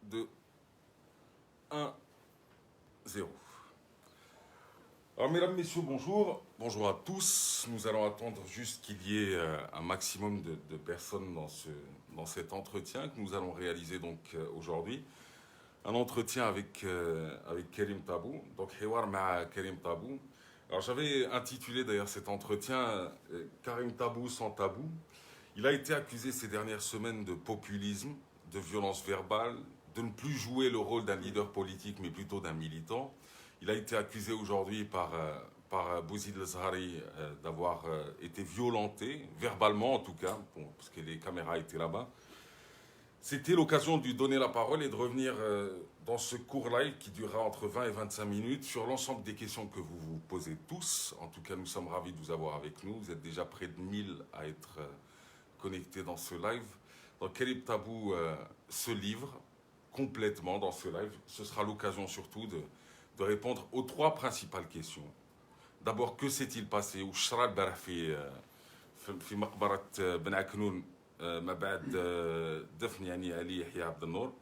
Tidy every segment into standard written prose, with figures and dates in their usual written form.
2, 1, 0. Alors, mesdames, messieurs, bonjour. Bonjour à tous. Nous allons attendre juste qu'il y ait un maximum de personnes dans cet entretien que nous allons réaliser donc aujourd'hui. Un entretien avec Karim Tabou. Donc, Hewar ma Karim Tabou. Alors, j'avais intitulé d'ailleurs cet entretien Karim Tabou sans tabou. Il a été accusé ces dernières semaines de populisme, de violence verbale, de ne plus jouer le rôle d'un leader politique, mais plutôt d'un militant. Il a été accusé aujourd'hui par Bouzid El-Zahari d'avoir été violenté, verbalement en tout cas, bon, parce que les caméras étaient là-bas. C'était l'occasion de lui donner la parole et de revenir dans ce court live qui durera entre 20 et 25 minutes sur l'ensemble des questions que vous vous posez tous. En tout cas, nous sommes ravis de vous avoir avec nous. Vous êtes déjà près de 1000 à être connectés dans ce live. Donc, Karim Tabou se livre complètement dans ce live. Ce sera l'occasion surtout de répondre aux trois principales questions. D'abord, que s'est-il passé au Shra البارح في مقبرة بن عكنون ما بعد دفن يعني علي يحيى عبد النور.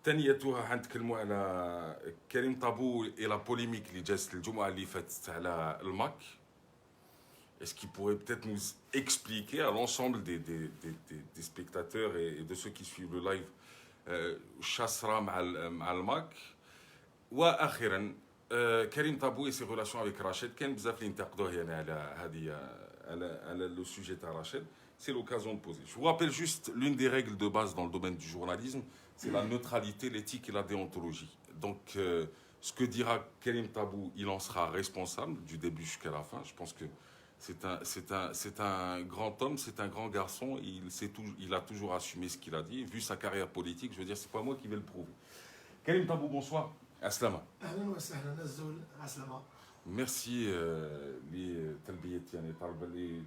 ثانيتها حنتكلموا على كريم طابو et la polémique اللي جات الجمعة اللي فاتت على الماك. Est-ce qu'il pourrait peut-être nous expliquer à l'ensemble des spectateurs et de ceux qui suivent le live chassera مع الماك. واخيرا كريم طابو et ses relations avec Rachid. كان بزاف اللي ينتقدوه يعني على هذه على le sujet de Rachid. C'est l'occasion de poser. Je vous rappelle juste l'une des règles de base dans le domaine du journalisme, c'est la neutralité, l'éthique et la déontologie. Donc ce que dira Karim Tabou, il en sera responsable du début jusqu'à la fin. Je pense que c'est un grand homme, c'est un grand garçon. Il a toujours assumé ce qu'il a dit. Vu sa carrière politique, je veux dire, c'est pas moi qui vais le prouver. Karim Tabou, bonsoir. Aslama. Merci les talbiyat yani talba li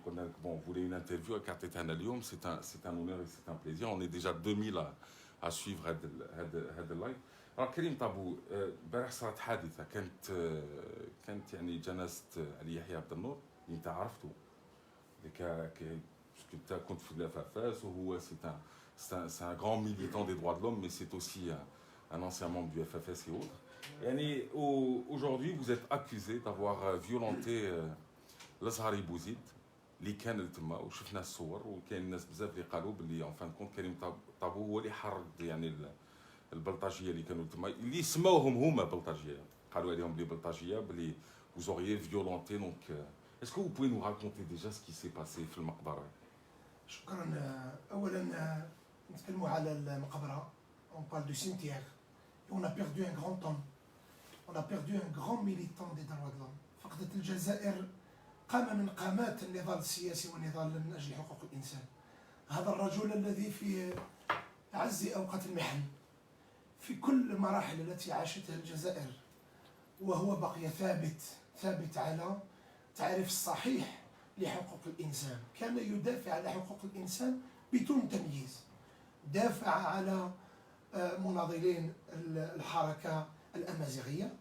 qulna lak bon, vous voulez une interview à كعطيتها اليوم, c'est un honneur et c'est un plaisir. On est déjà 2000 à suivre هذا اللايف. Alors كريم طابو, البارح صارت حادثه كانت يعني جنازه علي يحيى عبد النور اللي انت عرفته parce que tu كنت في الFFS وهو c'est un grand militant des droits de l'homme, mais c'est aussi un ancien membre du FFS et autres. يعني aujourd'hui vous êtes accusé d'avoir violenté الازهري بوزيد اللي كان تما وشفنا الصور, وكاين الناس بزاف اللي قالوا باللي ان فان كونت كريم طابو هو اللي حرض يعني البلطجيه اللي كانوا تما اللي سماوهم هما بلطجيه, قالوا عليهم بلي بلطجيه باللي vous auriez violenté. Donc est-ce que vous pouvez nous raconter déjà ce qui s'est passé في المقبره؟ شكرا. اولا نتكلموا على المقبره. On parle de cimetière. On a perdu un grand homme. On a perdu un grand militant des droits de l'homme. فقدت الجزائر قام من قامات النضال السياسي والنضال من أجل حقوق الإنسان. هذا الرجل الذي في أعز أوقات المحن في كل المراحل التي عاشتها الجزائر, وهو بقي ثابت على تعريف الصحيح لحقوق الإنسان. كان يدافع على حقوق الإنسان بدون تمييز. دافع على مناضلين الحركة الأمازيغية,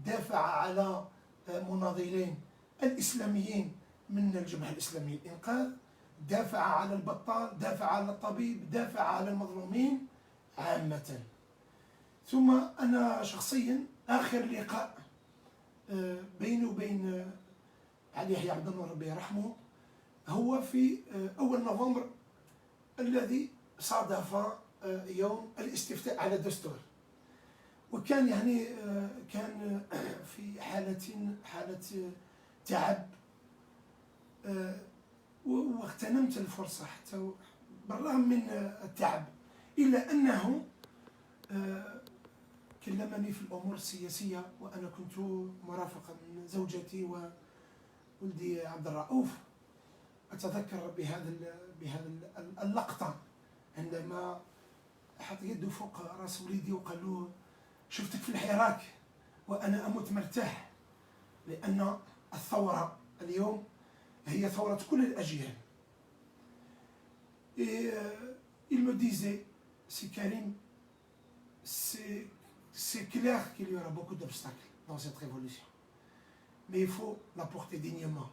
دافع على مناضلين الإسلاميين من الجبهة الإسلامية للإنقاذ, دافع على البطال, دافع على الطبيب, دافع على المظلومين عامة. ثم أنا شخصيا آخر لقاء بيني وبين علي يحيى عبد النور ربي يرحمه هو في أول نوفمبر الذي صادف يوم الاستفتاء على الدستور, وكان يعني كان في حالة تعب, واغتنمت الفرصة حتى بالرغم من التعب إلا أنه كلمني في الأمور السياسية, وأنا كنت مرافقا من زوجتي وولدي عبد الرؤوف. أتذكر بهذا اللقطة عندما حط يده فوق راس وليدي وقال له شفتك في الحراك وأنا أموت مرتاح, لأن الثورة اليوم هي ثورة كل الأجيال. Et il me disait, c'est Karim, c'est clair qu'il y aura beaucoup d'obstacles dans cette révolution, mais il faut la porter dignement.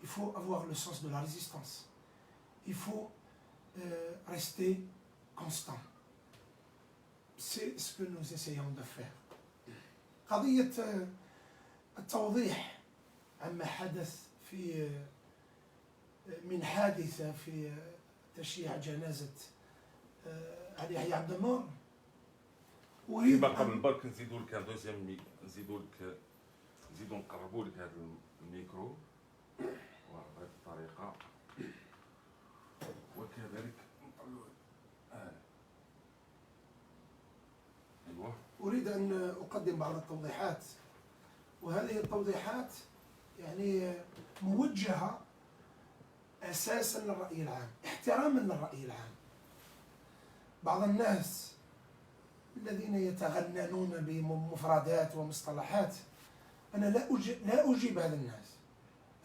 Il faut avoir le sens de la résistance. Il faut rester constant. c'est ce que nous essayons de faire. قضية التوضيح عما حدث في من حادثة في تشييع جنازة علي يحيى عبد النور. فيما قبل برك نزيدوا لك دوزيام نزيدوا نقربوا لك هذا الميكرو بهذه الطريقة، وكذلك ايوه. أريد أن أقدم بعض التوضيحات، وهذه التوضيحات يعني موجهة أساسا للرأي العام، احتراما للرأي العام. بعض الناس الذين يتغننون بمفردات ومصطلحات، أنا لا أجيب هذا الناس،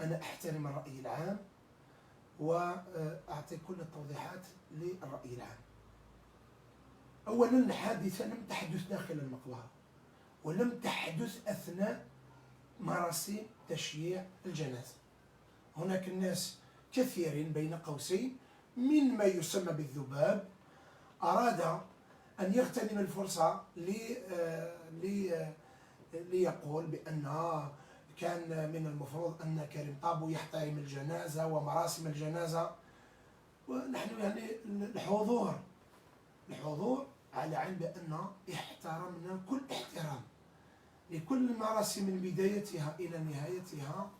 أنا أحترم الرأي العام وأعطي كل التوضيحات للرأي العام. أولا، الحادثة لم تحدث داخل المقبرة، ولم تحدث أثناء مراسم تشييع الجنازة. هناك الناس كثيرين بين قوسين من ما يسمى بالذباب أراد أن يغتنم الفرصة ليقول بأن كان من المفروض أن كريم طابو يحترم الجنازة ومراسم الجنازة، ونحن يعني الحضور على علم بأن احترمنا كل احترام لكل المراسم من بدايتها إلى نهايتها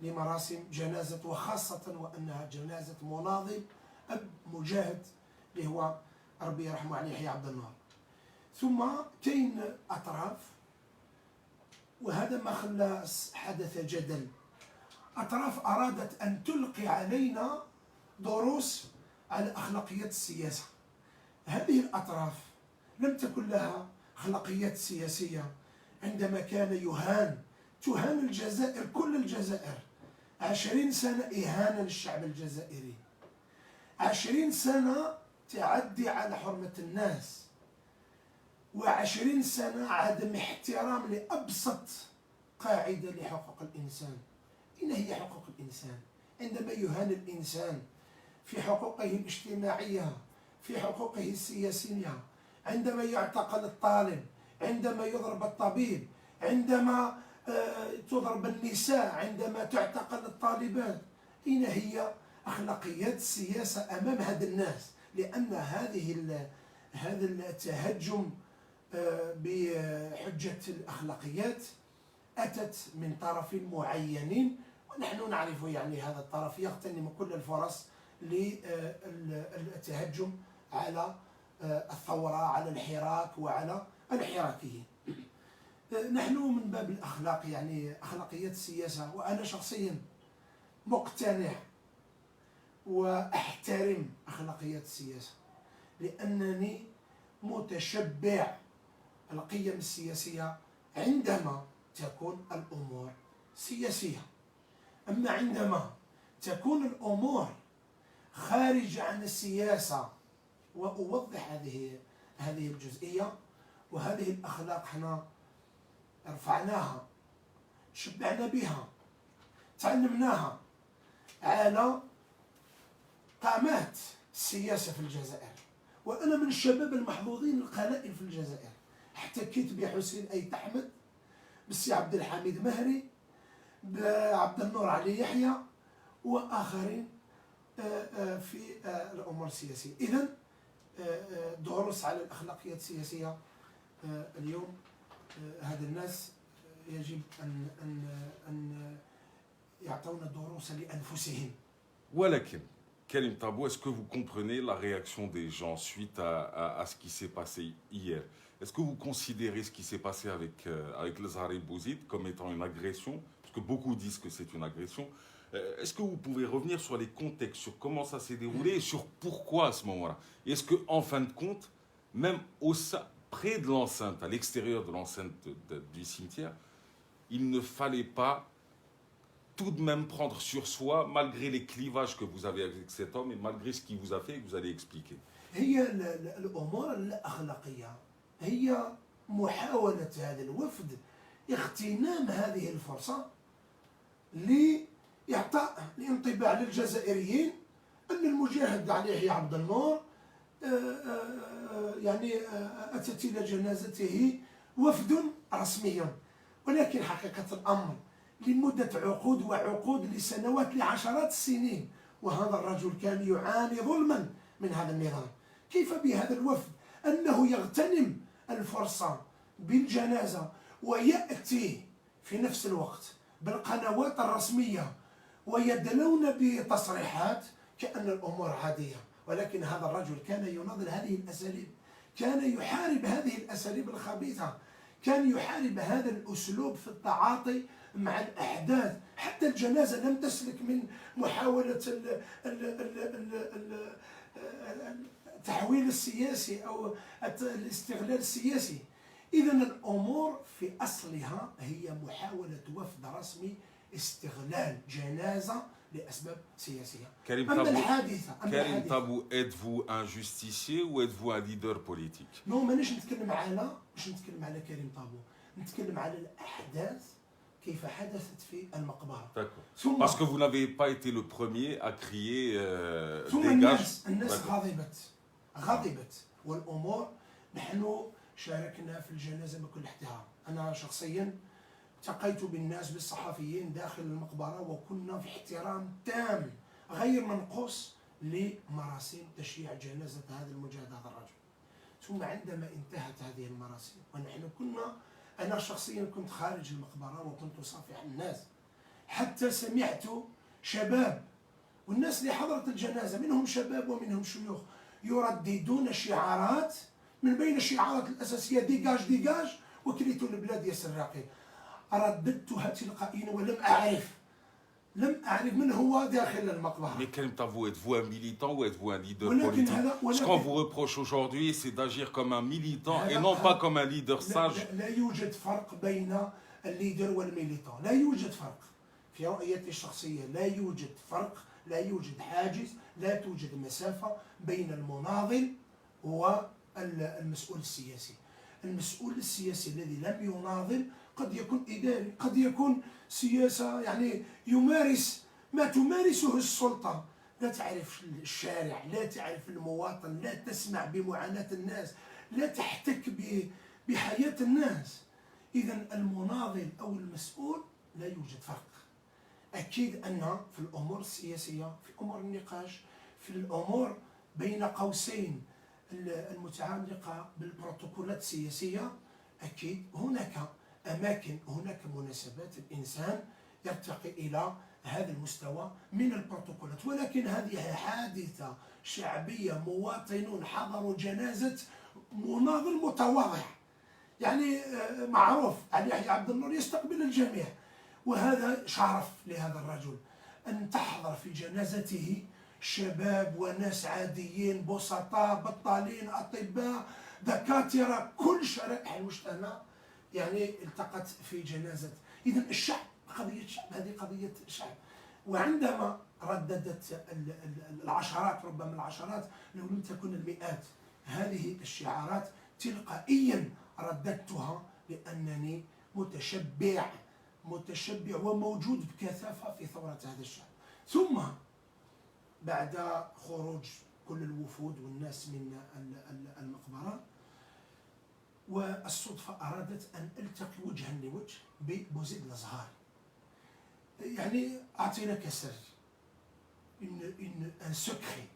لمراسم جنازة، وخاصة وأنها جنازة مناضل أب مجاهد اللي هو ربي يرحمه علي يحيى عبد النور. ثم كاين أطراف، وهذا ما خلى حدث جدل، أطراف أرادت أن تلقي علينا دروس على أخلاقيات السياسة. هذه الأطراف لم تكن لها أخلاقيات سياسية عندما كان تهان الجزائر، كل الجزائر 20 سنة إهانة للشعب الجزائري، 20 سنة تعدي على حرمة الناس، و20 سنة عدم احترام لأبسط قاعدة لحقوق الإنسان. إن هي حقوق الإنسان؟ عندما يهان الإنسان في حقوقه الاجتماعية، في حقوقه السياسية، عندما يعتقل الطالب، عندما يضرب الطبيب، عندما تضرب النساء، عندما تعتقل الطالبات، أين هي أخلاقيات السياسة أمام هذا الناس؟ لأن هذا التهجم بحجة الأخلاقيات أتت من طرف معين، ونحن نعرف يعني هذا الطرف يغتنم كل الفرص للتهجم على الثورة، على الحراك وعلى الحراكيين. نحن من باب الأخلاق يعني أخلاقيات السياسة، وأنا شخصيا مقتنع وأحترم أخلاقيات السياسة، لأنني متشبع القيم السياسية عندما تكون الأمور سياسية. أما عندما تكون الأمور خارج عن السياسة، وأوضح هذه الجزئية، وهذه الأخلاق احنا رفعناها، شبعنا بها، تعلمناها على قامات السياسة في الجزائر. وأنا من الشباب المحظوظين القلائل في الجزائر، احتكيت بحسين أيت أحمد، بالسي عبد الحميد مهري، بعبد النور علي يحيى، وآخرين في الأمور السياسية. إذن دروس على الأخلاقيات السياسية اليوم، هذا الناس يجب أن يعطونا دروس لأنفسهم. ولكن Karim Tabou, est-ce que vous comprenez la réaction des gens suite à ce qui s'est passé hier? Est-ce que vous considérez ce qui s'est passé avec le Zahari Bouzid comme étant une agression? Parce que beaucoup disent que c'est une agression. Est-ce que vous pouvez revenir sur les contextes, sur comment ça s'est déroulé et sur pourquoi à ce moment-là? Et est-ce qu'en fin de compte, même près de l'enceinte, à l'extérieur de l'enceinte du cimetière, il ne fallait pas tout de même prendre sur soi, malgré les clivages que vous avez avec cet homme et malgré ce qu'il vous a fait et que vous allez expliquer? هي الأمور الأخلاقية هي محاولة هذا الوفد اغتنام هذه الفرصة لإعطاء الانطباع للجزائريين أن المجاهد علي يحيى عبد النور يعني أتت إلى جنازته وفد رسمي، ولكن حقيقة الأمر لمدة عقود وعقود لسنوات لعشرات السنين وهذا الرجل كان يعاني ظلما من هذا النظام. كيف بهذا الوفد أنه يغتنم الفرصة بالجنازة ويأتي في نفس الوقت بالقنوات الرسمية ويدلون بتصريحات كأن الأمور عادية، ولكن هذا الرجل كان يناضل هذه الأساليب، كان يحارب هذه الأساليب الخبيثة، كان يحارب هذا الأسلوب في التعاطي مع الأحداث. حتى الجنازة لم تسلك من محاولة التحويل السياسي أو الاستغلال السياسي. إذا الأمور في أصلها هي محاولة وفد رسمي استغلال جنازة لأسباب سياسية. Karim Tabou, êtes-vous un justicier ou êtes-vous un leader politique? نو مانيش نتكلم على كريم طابو، نتكلم على الأحداث كيف حدثت في المقبرة. D'accord. Parce que vous n'avez pas été le premier à crier dégage. الناس غضبت والأمور نحن شاركنا في الجنازة بكل احترام. أنا شخصيا التقيت بالناس بالصحفيين داخل المقبرة وكنا في احترام تام غير منقوص لمراسم تشييع جنازة هذا المجاهد هذا الرجل. ثم عندما انتهت هذه المراسم ونحن أنا شخصيا كنت خارج المقبرة وكنت أصافح الناس، حتى سمعت شباب والناس اللي حضرت الجنازة منهم شباب ومنهم شيوخ يرددون شعارات من بين الشعارات الأساسية ديجاج ديجاج وكليت البلاد يا سراقي. رددتها تلقائيا ولم أعرف من هو داخل المقبرة. Mais Karim Tabou, êtes-vous un militant ou êtes-vous un leader politique? Ce qu'on vous reproche aujourd'hui, c'est d'agir comme un militant et non pas comme un leader sage. لا يوجد فرق بين الليدر والميليتون، لا يوجد فرق في رؤيتي الشخصية، لا يوجد فرق، لا يوجد حاجز، لا توجد مسافة بين المناضل والمسؤول السياسي. المسؤول السياسي الذي لم يناضل قد يكون إداري، قد يكون سياسة يعني يمارس ما تمارسه السلطة، لا تعرف الشارع، لا تعرف المواطن، لا تسمع بمعاناة الناس، لا تحتك بحياة الناس. إذا المناضل أو المسؤول لا يوجد فرق. أكيد أن في الأمور السياسية، في أمور النقاش، في الأمور بين قوسين المتعلقة بالبروتوكولات السياسية، أكيد هناك أماكن، هناك مناسبات الإنسان يرتقي إلى هذا المستوى من البروتوكولات. ولكن هذه حادثة شعبية، مواطنون حضروا جنازة مناضل متواضع، يعني معروف علي يحيى عبد النور يستقبل الجميع، وهذا شرف لهذا الرجل أن تحضر في جنازته شباب وناس عاديين بسطاء بطالين أطباء دكاترة، كل شرائح المجتمع يعني التقت في جنازة. إذن الشعب قضية شعب، هذه قضية شعب. وعندما رددت العشرات، ربما العشرات لو لم تكن المئات، هذه الشعارات تلقائيا رددتها لأنني متشبع وموجود بكثافة في ثورة هذا الشعب. ثم بعد خروج كل الوفود والناس من المقبرة والصدفة أرادت أن ألتقي وجها لوجه ببوزيد الأزهار. يعني أعطيناك سر ان سكري.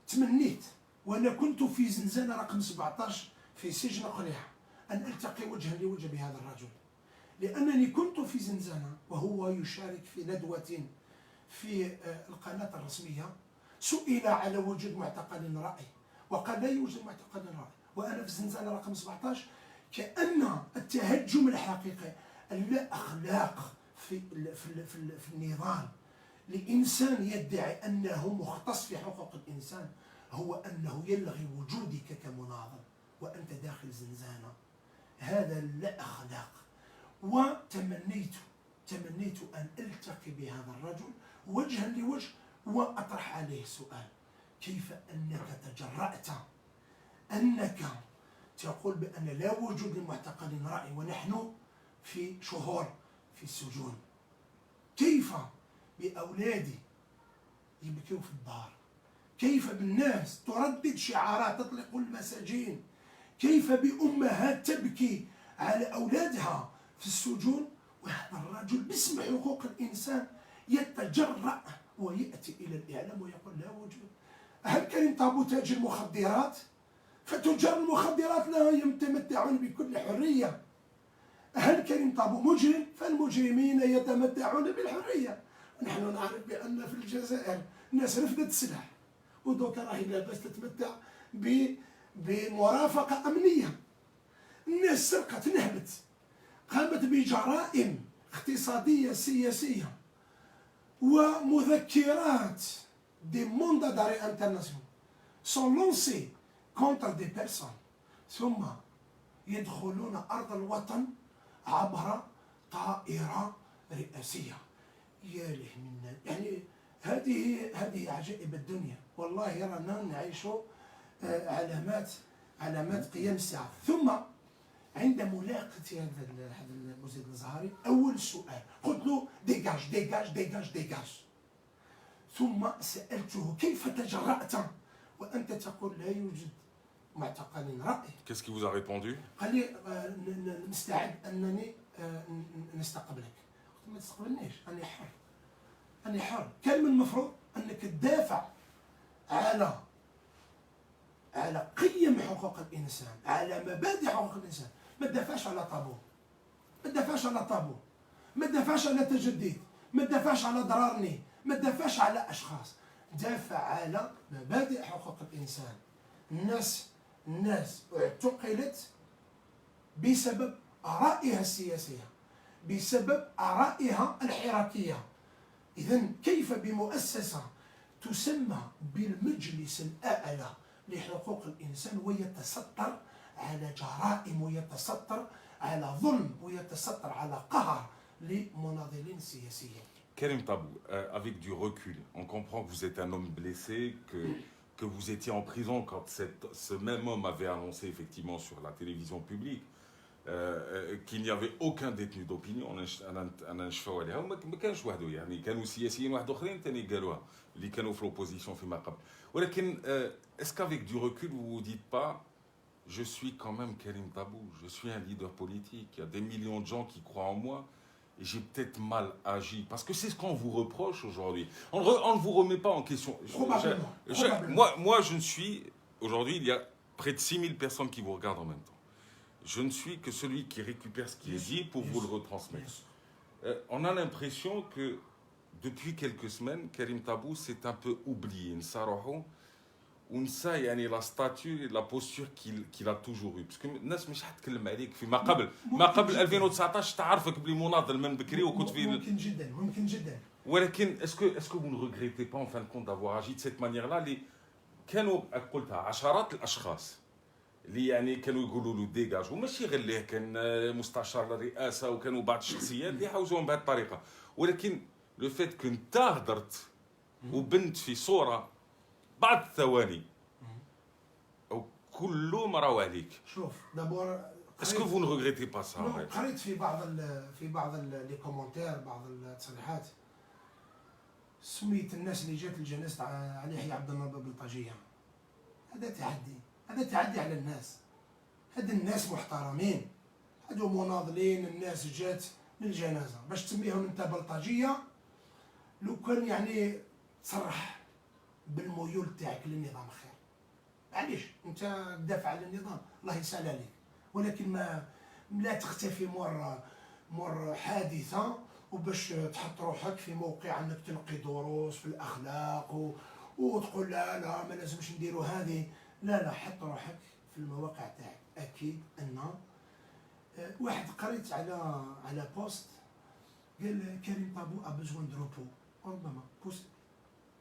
تمنيت وأنا كنت في زنزانة رقم 17 في سجن قليعة أن ألتقي وجها لوجه بهذا الرجل، لأنني كنت في زنزانة وهو يشارك في ندوة في القناة الرسمية. سئل على وجود معتقل رأي وقال لا يوجد معتقل رأي، وأنا في الزنزانة رقم 17. كأن التهجم الحقيقي، اللا أخلاق في النظام لإنسان يدعي أنه مختص في حقوق الإنسان هو أنه يلغي وجودك كمناضل وأنت داخل زنزانة. هذا لا أخلاق. وتمنيت أن ألتقي بهذا الرجل وجها لوجه وأطرح عليه السؤال: كيف أنك تجرأت أنك تقول بأن لا وجود لمعتقل رأي ونحن في شهور في السجون؟ كيف بأولادي يبكوا في الدار؟ كيف بالناس تردد شعارات تطلق المساجين، كيف بأمهات تبكي على أولادها في السجون، وهذا الرجل باسم حقوق الإنسان يتجرأ ويأتي إلى الإعلام ويقول لا وجود. هل كريم طابو تاجر مخدرات؟ فتجار المخدرات لا يتمتعون بكل حرية. هل كريم طابو مجرم؟ فالمجرمين يتمتعون بالحرية. نحن نعرف بأن في الجزائر الناس رفضت السلاح ودوكا راهي لاباس تتمتع بمرافقة أمنية. الناس سرقت، نهبت، قامت بجرائم اقتصادية سياسية ومذكرات دي موندا داري انترناسيونال sont lancés contre des personnes ثم يدخلون أرض الوطن عبر طائرة رئاسية. يا له منا، يعني هذه عجائب الدنيا. والله رانا نعيش علامات قيام الساعة. ثم عند ملاقتي هذا المزيد الزهري أول سؤال قلت له ديجاج ديجاج ديجاج ديجاج. ثم سألته كيف تجرأت وأنت تقول لا يوجد معتقل رأي؟ Qu'est-ce qu'il vous a répondu? قال لي مستعد أنني نستقبلك. قلت له ما تستقبلنيش، أنا حر. كان من المفروض أنك تدافع على قيم حقوق الإنسان، على مبادئ حقوق الإنسان. ما تدافعش على طابو، ما تدافعش على تجديد، ما تدافعش على ضرارني، ما تدافعش على أشخاص. دافع على مبادئ حقوق الإنسان. الناس اعتقلت بسبب آرائها السياسية، بسبب آرائها الحراكية. إذن كيف بمؤسسة تسمى بالمجلس الأعلى لحقوق الإنسان ويتستر على جرائم ويتستر على ظلم ويتستر على قهر لمناضلين سياسيين؟ Karim Tabou, avec du recul, on comprend que vous êtes un homme blessé, que vous étiez en prison quand ce même homme avait annoncé effectivement sur la télévision publique qu'il n'y avait aucun détenu d'opinion. أنا نشفاو عليها وما كانش وحده، يعني كانوا سياسيين واحد اخرين ثاني قالوها اللي كانوا في l'opposition فيما قبل. ولكن est-ce qu'avec du recul vous vous dites pas je suis quand même Karim Tabou, je suis un leader politique, il y a des millions de gens qui croient en moi et j'ai peut-être mal agi, parce que c'est ce qu'on vous reproche aujourd'hui. On ne vous remet pas en question. Probablement. Moi, je ne suis... Aujourd'hui, il y a près de 6000 personnes qui vous regardent en même temps. Je ne suis que celui qui récupère ce qui est dit pour vous le retransmettre. On a l'impression que depuis quelques semaines, Karim Tabou s'est un peu oublié. ونسى يعني لا ستاتيو لا بوستور qu'il a toujours eu. باسكو الناس مش حتكلم عليك فيما قبل 2019 تعرفك بلي مناضل من بكري وكنت في ممكن جدا. ولكن اسكو vous ne regrettez pas en fin de compte d'avoir agi de cette manière là اللي كانوا قلتها عشرات الاشخاص اللي يعني كانوا يقولوا له ديجاج، وماشي غير ليه، كان مستشار الرئاسه وكانوا بعض الشخصيات اللي يحوزوهم بهذه الطريقه. ولكن لو فيت كو انت هدرت وبنت في صوره بعد ثواني او كلهم راهو عليك. شوف دابور اسكو فو نو ريغريتي با سا؟ قريت في بعض لي كومونتير، بعض التصريحات سميت الناس اللي جات الجنازه على يحيى عبد الله بلطاجيه. هذا تحدي على الناس. هاد الناس محترمين، هادو مناضلين، الناس جات للجنازه باش تسميهم انت بلطاجيه. لو كان يعني تصرح بالميول تاعك للنظام خير، معليش انت تدافع على النظام الله يسهل عليك، ولكن لا تختفي مر حادثه وباش تحط روحك في موقع انك تلقي دروس في الاخلاق وتقول لا ما لازمش نديروا هذه. لا حط روحك في المواقع تاعك. اكيد ان واحد قريت على بوست قال كريم طابو a besoin de repos. ربما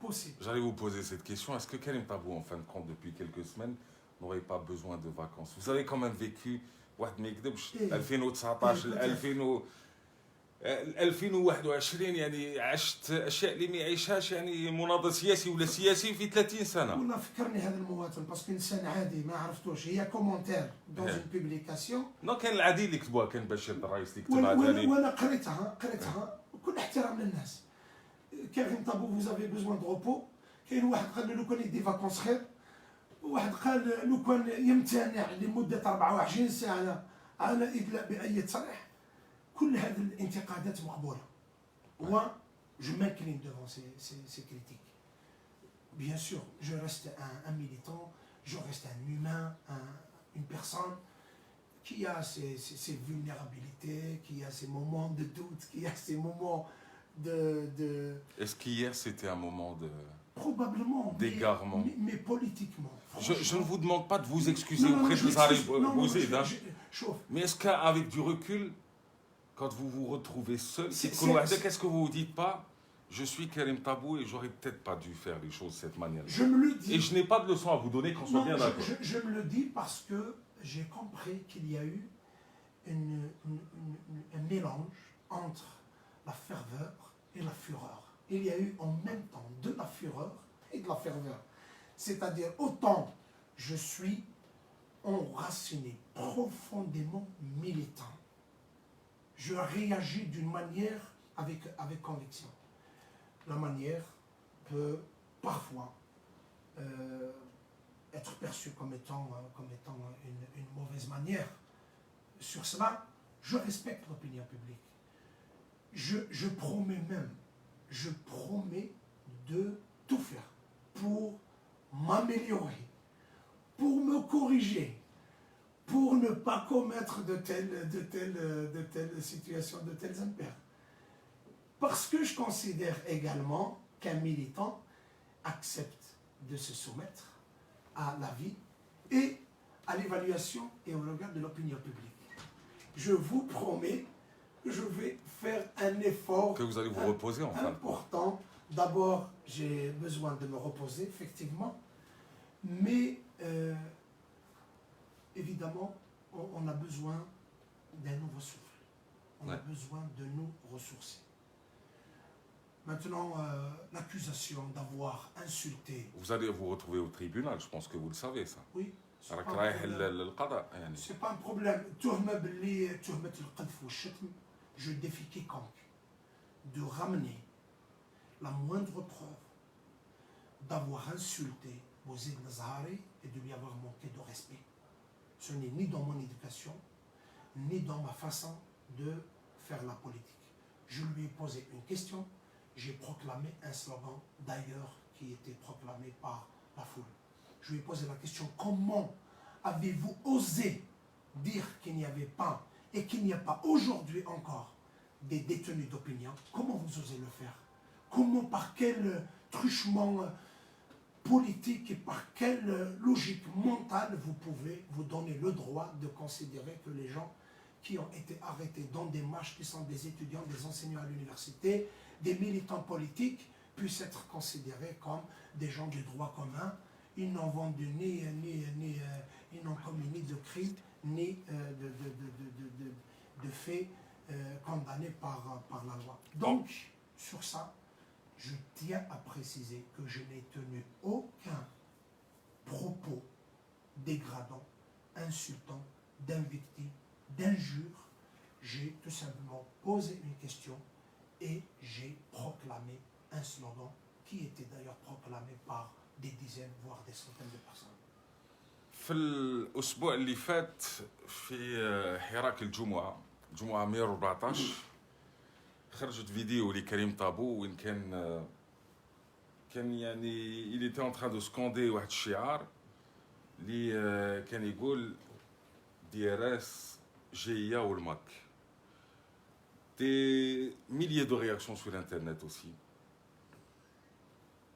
possible. J'allais vous poser cette question. Est-ce que Karim Tabou, en fin de compte, depuis quelques semaines, n'aurait pas besoin de vacances? Vous avez quand même vécu 2019 يعني عشت اشياء اللي ما يعيشهاش يعني مناضل سياسي ولا سياسي في 30 سنه. والله فكرني هذا المواطن باسكو انسان عادي ما عرفتوش. هي كومونتير دون اون بوبليكاسيون. نو كان العادي اللي كتبوها كان بشير الرئيس اللي كتبها ثاني. وانا قريتها بكل احترام للناس. كريم طابو vous avez besoin de repos. كاين واحد قال له لو كان يدي فاكونس خير، وواحد قال لو كان يمتنع لمده 24 ساعه على ادلاء باي تصريح. كل هذه الانتقادات مقبوله. و je m'incline devant ces critiques. Bien sûr, je reste un militant, je reste un humain, une personne qui a ses vulnérabilités, qui a ses moments de doute, qui a ses moments de... Est-ce qu'hier c'était un moment de... Probablement, d'égarement. Mais politiquement. Je ne vous demande pas de vous excuser auprès de Zahra Bouzid, mais est-ce qu'avec du recul, quand vous vous retrouvez seul, qu'est-ce que vous ne vous dites pas? Je suis Karim Tabou et j'aurais peut-être pas dû faire les choses de cette manière. Je me le dis. Et je n'ai pas de leçon à vous donner, qu'on soit bien d'accord. Je me le dis parce que j'ai compris qu'il y a eu un mélange entre la ferveur et la fureur. Il y a eu en même temps de la fureur et de la ferveur. C'est-à-dire, autant je suis enraciné, profondément militant, je réagis d'une manière avec conviction. La manière peut parfois être perçue comme étant une mauvaise manière. Sur cela, je respecte l'opinion publique. Je promets même, de tout faire pour m'améliorer, pour me corriger, pour ne pas commettre de telles situations, de tels impairs. Parce que je considère également qu'un militant accepte de se soumettre à la vie et à l'évaluation et au regard de l'opinion publique. Je vous promets que je vais faire un effort que vous allez vous reposer, enfin. Important. D'abord, j'ai besoin de me reposer, effectivement, mais évidemment, on a besoin d'un nouveau souffle. On a besoin de nous ressourcer. Maintenant, l'accusation d'avoir insulté... Vous allez vous retrouver au tribunal, je pense que vous le savez, ça. Oui. C'est pas un problème. Je défie quiconque de ramener la moindre preuve d'avoir insulté Bouzid Zahari et de lui avoir manqué de respect. Ce n'est ni dans mon éducation, ni dans ma façon de faire la politique. Je lui ai posé une question. J'ai proclamé un slogan, d'ailleurs, qui était proclamé par la foule. Je lui ai posé la question, comment avez-vous osé dire qu'il n'y avait pas, et qu'il n'y a pas aujourd'hui encore, des détenus d'opinion? Comment vous osez le faire? Comment, par quel truchement politique et par quelle logique mentale vous pouvez vous donner le droit de considérer que les gens qui ont été arrêtés dans des marches, qui sont des étudiants, des enseignants à l'université, des militants politiques, puissent être considérés comme des gens du droit commun? Ils n'ont vendu ils n'ont commis ni de crimes, ni de faits condamnés par la loi. Donc, sur ça, je tiens à préciser que je n'ai tenu aucun propos dégradant, insultant, d'invective, d'injure. J'ai tout simplement posé une question et j'ai proclamé un slogan qui était d'ailleurs proclamé par des dizaines, voire des centaines de personnes. في الأسبوع اللي فات في حراك الجمعة 114 خرجت فيديو لكريم طابو وين كان يعني il était en train de scander واحد الشعار اللي كان يقول DRS GIA والماك. Des milliers de réactions sur Internet aussi.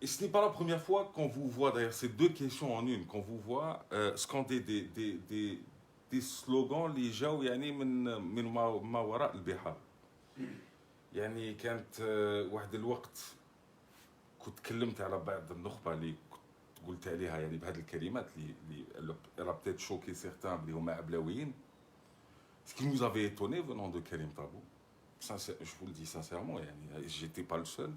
Et ce n'est pas la première fois qu'on vous voit, d'ailleurs, ces deux questions en une, qu'on vous voit scander des slogans اللي جاوا يعني من ما وراء البحار. يعني كانت واحد الوقت كنت تكلمت على بعض النخبة اللي كنت قلت عليها يعني بهذه الكلمات اللي peut-être choqué certains اللي هما عبلاويين. Ce qui nous avait étonné venant de Karim Tabou, je vous le dis sincèrement, يعني j'étais pas le seul.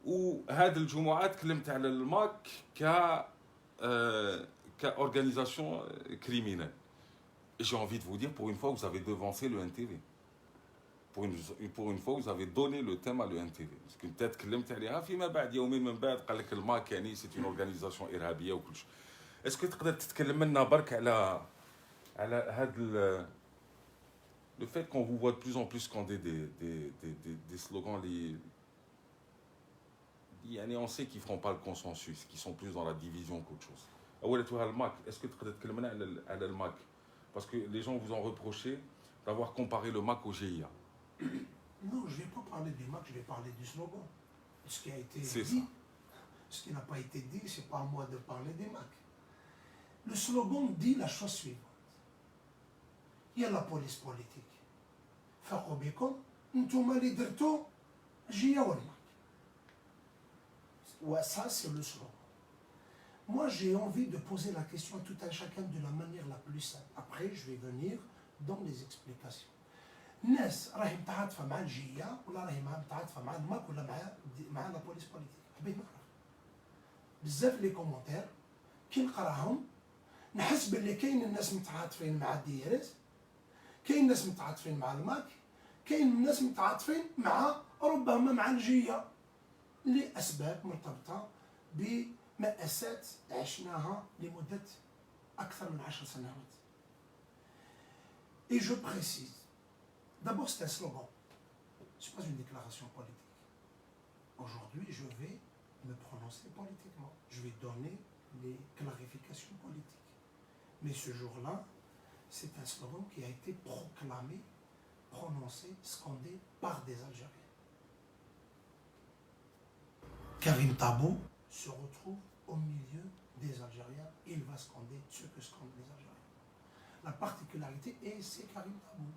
وهذه الجمعة تكلمت على الماك كorganisation criminelle. Et j'ai envie de vous dire, pour une fois, vous avez devancé le NTV. pour une fois, vous avez donné le thème à l'UNTV. Parce que peut-être que l'MTLA, c'est une organisation irhabia ou quelque chose. Est-ce que tu peux تتكلم لنا برك على هذا le fait qu'on vous voit de plus en plus scander des slogans on sait qu'ils ne feront pas le consensus, qu'ils sont plus dans la division qu'autre chose. Est-ce que tu peux تتكلم لنا على الماك? Parce que les gens vous ont reproché d'avoir comparé le MAC au GIA. Non, je ne vais pas parler du MAC, je vais parler du slogan. Ce qui a été C'est dit, ça. ce qui n'a pas été dit, ce n'est pas à moi de parler des MAC. Le slogan dit la chose suivante. Il y a la police politique. فاقوا بكم انتم اللي درتوا جيا والماك. Ouais, ça c'est le slogan. Moi j'ai envie de poser la question à tout un chacun de la manière la plus simple. Après je vais venir dans les explications. الناس راهي متعاطفه مع الجيه ولا راهي متعاطفه مع الماك ولا مع لا بوليس بوليتيك. حبيت نعرف. بزاف لي كومونتير كي نقراهم نحس باللي كاين الناس متعاطفين مع الديارات، كاين الناس متعاطفين مع الماك، كاين الناس متعاطفين مع ربما مع الجيه لاسباب مرتبطه بمأساة عشناها لمده اكثر من 10 سنوات. Et je précise, d'abord c'est un slogan, ce n'est pas une déclaration politique. Aujourd'hui je vais me prononcer politiquement, je vais donner les clarifications politiques. Mais ce jour-là, c'est un slogan qui a été proclamé, prononcé, scandé par des Algériens. Karim Tabou se retrouve au milieu des Algériens, il va scander ce que scandent les Algériens. La particularité est c'est Karim Tabou.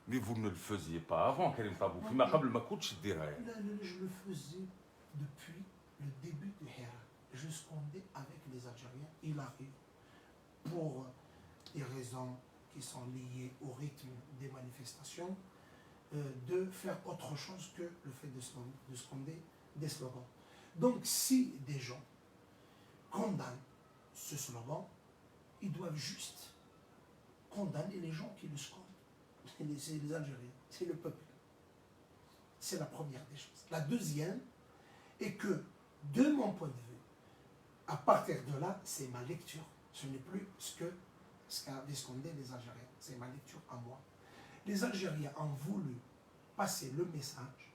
Mais vous ne le faisiez pas avant, Karim Tabou. Je le faisais depuis le début du Hira. Je scandais avec les Algériens. Il arrive, pour des raisons qui sont liées au rythme des manifestations, de faire autre chose que le fait de scander des slogans. Donc si des gens condamnent ce slogan, ils doivent juste condamner les gens qui le scandent. C'est les Algériens, c'est le peuple. C'est la première des choses. La deuxième est que, de mon point de vue, à partir de là, c'est ma lecture. Ce n'est plus ce qu'avaient scandé les Algériens. C'est ma lecture à moi. Les Algériens ont voulu passer le message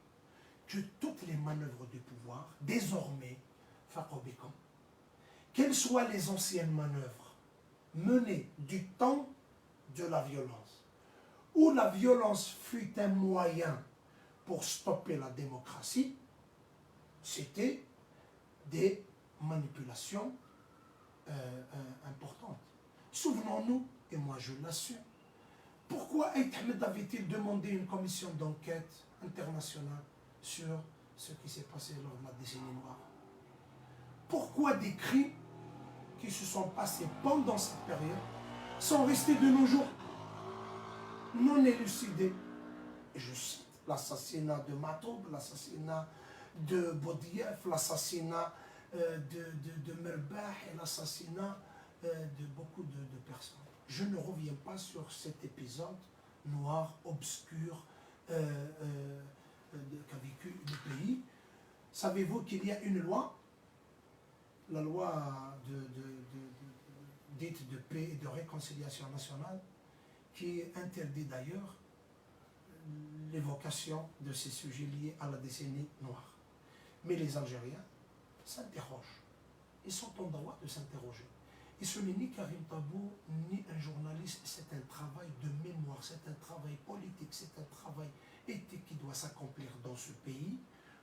que toutes les manœuvres du pouvoir, désormais, quelles soient les anciennes manœuvres menées du temps de la violence, où la violence fut un moyen pour stopper la démocratie, c'était des manipulations importantes. Souvenons-nous, et moi je l'assume, pourquoi Aït Ahmed avait-il demandé une commission d'enquête internationale sur ce qui s'est passé lors de la décennie noire? Pourquoi des crimes qui se sont passés pendant cette période sont restés de nos jours non élucidés? Et je cite l'assassinat de Matoub, l'assassinat de Boudiaf, l'assassinat de Merbah et l'assassinat de beaucoup de personnes. Je ne reviens pas sur cet épisode noir, obscur, qu'a vécu le pays. Savez-vous qu'il y a une loi, la loi dite de paix et de réconciliation nationale, qui interdit d'ailleurs l'évocation de ces sujets liés à la décennie noire. Mais les Algériens s'interrogent. Ils sont en droit de s'interroger. Et ce n'est ni Karim Tabou, ni un journaliste, c'est un travail de mémoire, c'est un travail politique, c'est un travail éthique qui doit s'accomplir dans ce pays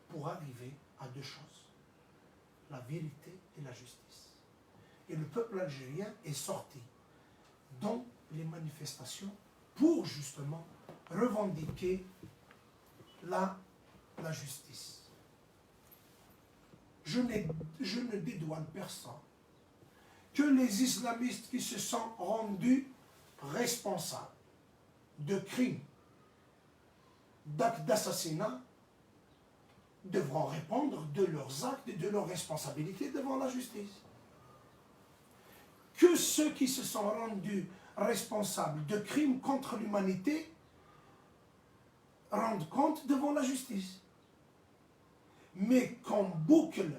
pour arriver à deux choses, la vérité et la justice. Et le peuple algérien est sorti dans les manifestations pour justement revendiquer la justice. Je ne dédouane personne que les islamistes qui se sont rendus responsables de crimes, d'actes d'assassinat, devront répondre de leurs actes et de leurs responsabilités devant la justice. Que ceux qui se sont rendus responsables de crimes contre l'humanité rendre compte devant la justice. Mais qu'on boucle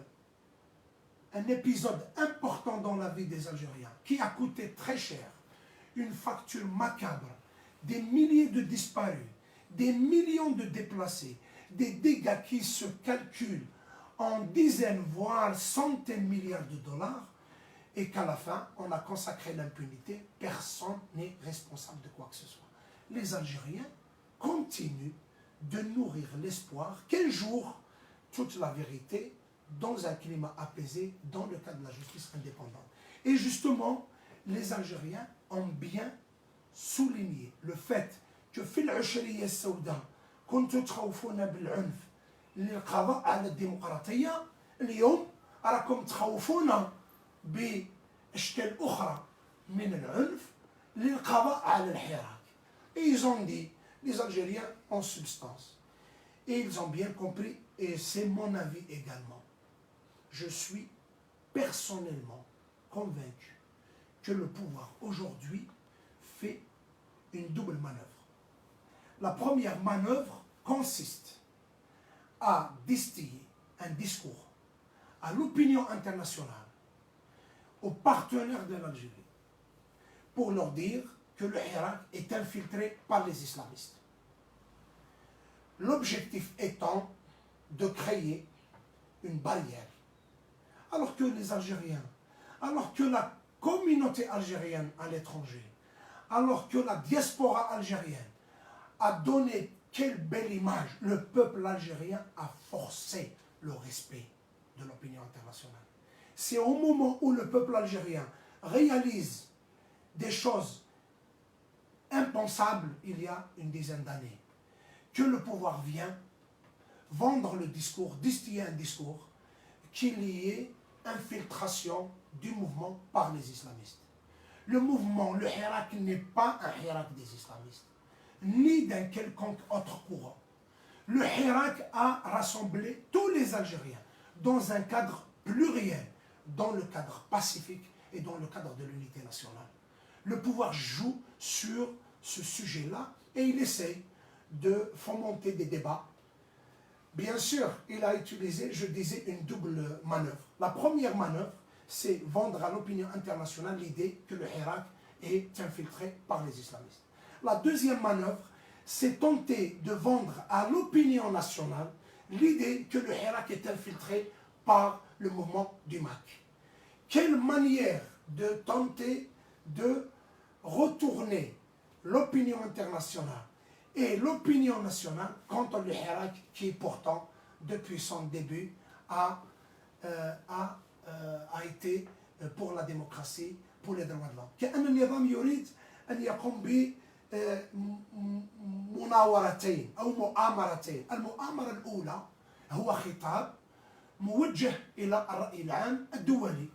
un épisode important dans la vie des Algériens, qui a coûté très cher, une facture macabre, des milliers de disparus, des millions de déplacés, des dégâts qui se calculent en dizaines, voire centaines de milliards de dollars, et qu'à la fin, on a consacré l'impunité, personne n'est responsable de quoi que ce soit. Les Algériens continuent de nourrir l'espoir qu'un jour, toute la vérité, dans un climat apaisé, dans le cadre de la justice indépendante. Et justement, les Algériens ont bien souligné le fait que في العشرية السوداء كنتوا تخوفونا بالعنف للقضاء على الديمقراطية، اليوم راكم تخوفونا بأشكال أخرى من العنف للقضاء على الحراك. Et ils ont dit, les Algériens en substance, et ils ont bien compris, et c'est mon avis également. Je suis personnellement convaincu que le pouvoir aujourd'hui fait une double manœuvre. La première manœuvre consiste à distiller un discours à l'opinion internationale, aux partenaires de l'Algérie, pour leur dire que le Hirak est infiltré par les islamistes. L'objectif étant de créer une barrière. Alors que les Algériens, alors que la communauté algérienne à l'étranger, alors que la diaspora algérienne a donné quelle belle image, le peuple algérien a forcé le respect de l'opinion internationale. C'est au moment où le peuple algérien réalise des choses impensables il y a une dizaine d'années, que le pouvoir vient vendre le discours, distiller un discours qu'il y ait infiltration du mouvement par les islamistes. Le mouvement, le Hirak n'est pas un Hirak des islamistes, ni d'un quelconque autre courant. Le Hirak a rassemblé tous les Algériens dans un cadre pluriel, dans le cadre pacifique et dans le cadre de l'unité nationale. Le pouvoir joue sur ce sujet-là et il essaie de fomenter des débats. Bien sûr, il a utilisé, je disais, une double manœuvre. La première manœuvre, c'est vendre à l'opinion internationale l'idée que le Hirak est infiltré par les islamistes. La deuxième manœuvre, c'est tenter de vendre à l'opinion nationale l'idée que le Hirak est infiltré par le mouvement du MAC. Quelle manière de tenter de retourner l'opinion internationale et l'opinion nationale contre le Hirak qui pourtant, depuis son début, a été pour la démocratie, pour les droits de l'homme. كأن النظام يريد أن يقوم بمناورتين أو مؤامرتين. المؤامرة الأولى هو خطاب موجه إلى الرأي العام الدولي،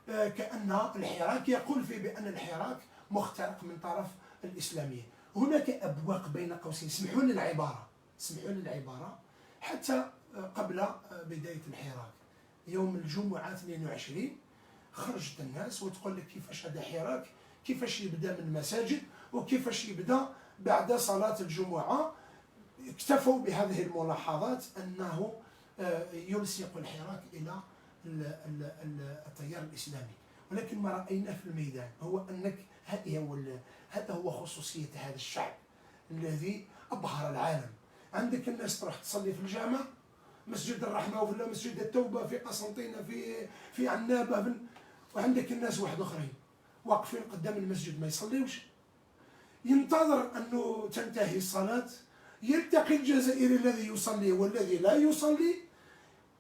كأن الحراك يقول فيه بأن الحراك مخترق من طرف الإسلاميين. هناك أبواق بين قوسين، اسمحوا لي العبارة حتى قبل بداية الحراك يوم الجمعة 22 خرجت الناس وتقول لك كيفاش هذا حراك، كيفاش يبدا من المساجد وكيفاش يبدا بعد صلاة الجمعة. اكتفوا بهذه الملاحظات أنه يلصق الحراك إلى التيار الإسلامي، ولكن ما رأيناه في الميدان هو أنك هذا هو خصوصية هذا الشعب الذي أبهر العالم. عندك الناس تروح تصلي في الجامع، مسجد الرحمة ولا مسجد التوبة في قسنطينة في عنابة، وعندك الناس واحد آخرين واقفين قدام المسجد ما يصليوش، ينتظر أنه تنتهي الصلاة، يلتقي الجزائري الذي يصلي والذي لا يصلي،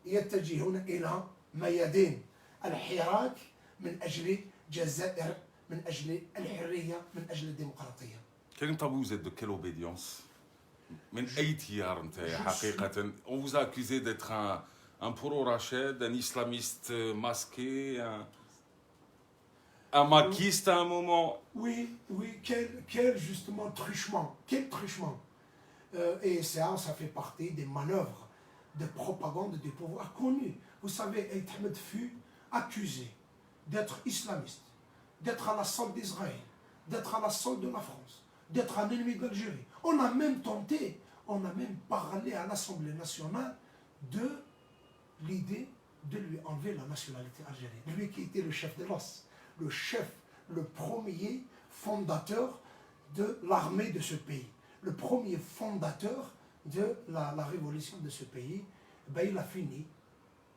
يتجهون إلى ميادين الحراك من أجل الجزائر، من أجل الحرية، من أجل الديمقراطية. Karim Tabou, vous êtes de quelle obédience? من أي تيار أنت حقيقة؟ On vous a accusé d'être un pro-Rached, un islamiste masqué, un maquiste à un moment. Oui, quel justement truchement, quel truchement. Et ça fait partie des manœuvres de propagande du pouvoir connu. Vous savez, Aït Ahmed fut accusé d'être islamiste, d'être à la solde d'Israël, d'être à la solde de la France, d'être un ennemi d'Algérie. On a même tenté on a même parlé à l'Assemblée nationale de l'idée de lui enlever la nationalité algérienne. Lui qui était le chef de l'OS, le chef, le premier fondateur de l'armée de ce pays, le premier fondateur de la révolution de ce pays, ben, il a fini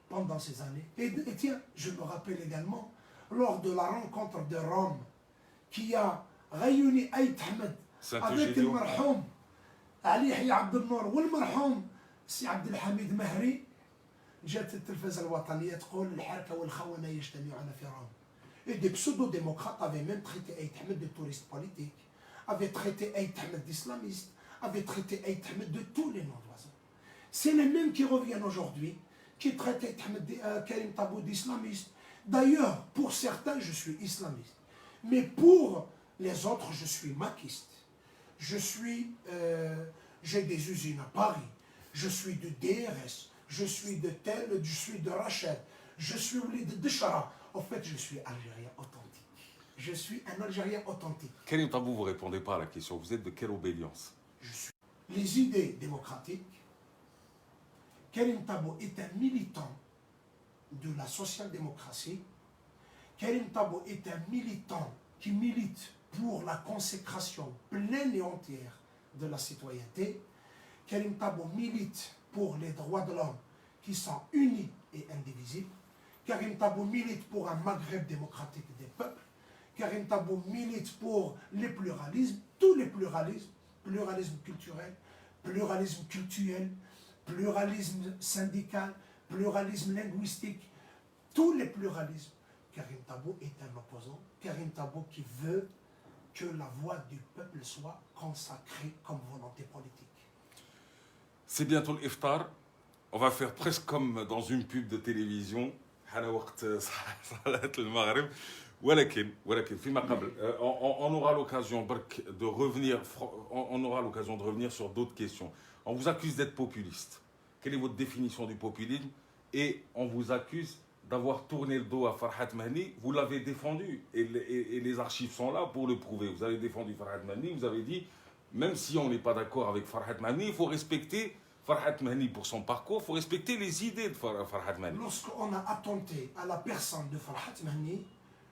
pendant ces années. Et tiens, je me rappelle également, lors de la rencontre de Rome, qui a réuni Aït Ahmed avec le marhoum Ali Yahya Abdel Nour والمرحوم سي عبد الحميد مهري، جات التلفزة الوطنية تقول الحركة والخونة يجتمعون في روم. Et des pseudo-démocrates avaient même traité Aït Ahmed de touriste politique, avaient traité Aït Ahmed d'islamiste, avaient traité Aït Ahmed de tous les noms d'oiseaux. C'est les mêmes qui reviennent aujourd'hui, qui traitent Aït Ahmed Karim Tabou d'islamiste. D'ailleurs, pour certains, je suis islamiste. Mais pour les autres, je suis maquiste. J'ai des usines à Paris. Je suis de DRS. Je suis de tel, je suis de Rachel. Je suis de Deshara. En fait, je suis algérien authentique. Je suis un Algérien authentique. Karim Tabou, vous ne répondez pas à la question. Vous êtes de quelle obédience? Je suis. Les idées démocratiques. Karim Tabou est un militant de la social-démocratie. Karim Tabou est un militant qui milite pour la consécration pleine et entière de la citoyenneté. Karim Tabou milite pour les droits de l'homme qui sont unis et indivisibles. Karim Tabou milite pour un Maghreb démocratique des peuples. Karim Tabou milite pour les pluralismes, tous les pluralismes, pluralisme culturel, pluralisme cultuel, pluralisme syndical, pluralisme linguistique, tous les pluralismes. Karim Tabou est un opposant. Karim Tabou qui veut que la voix du peuple soit consacrée comme volonté politique. C'est bientôt l'iftar. On va faire presque comme dans une pub de télévision. On aura l'occasion de revenir sur d'autres questions. On vous accuse d'être populiste. Quelle est votre définition du populisme? Et on vous accuse d'avoir tourné le dos à Farhat Mahni. Vous l'avez défendu et les archives sont là pour le prouver. Vous avez défendu Farhat Mahni, vous avez dit, même si on n'est pas d'accord avec Farhat Mahni, il faut respecter Farhat Mahni pour son parcours, il faut respecter les idées de Farhat Mahni. Lorsqu'on a attenté à la personne de Farhat Mahni,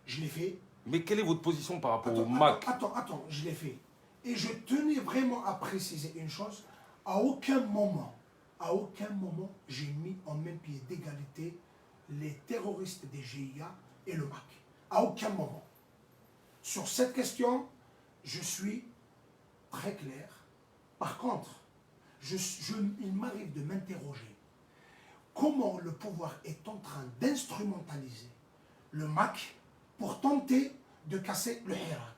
je l'ai fait. Mais quelle est votre position par rapport au MAC? Attends, je l'ai fait. Et je tenais vraiment à préciser une chose, à aucun moment, j'ai mis en même pied d'égalité les terroristes des GIA et le MAC. À aucun moment. Sur cette question, je suis très clair. Par contre, il m'arrive de m'interroger comment le pouvoir est en train d'instrumentaliser le MAC pour tenter de casser le Hirak.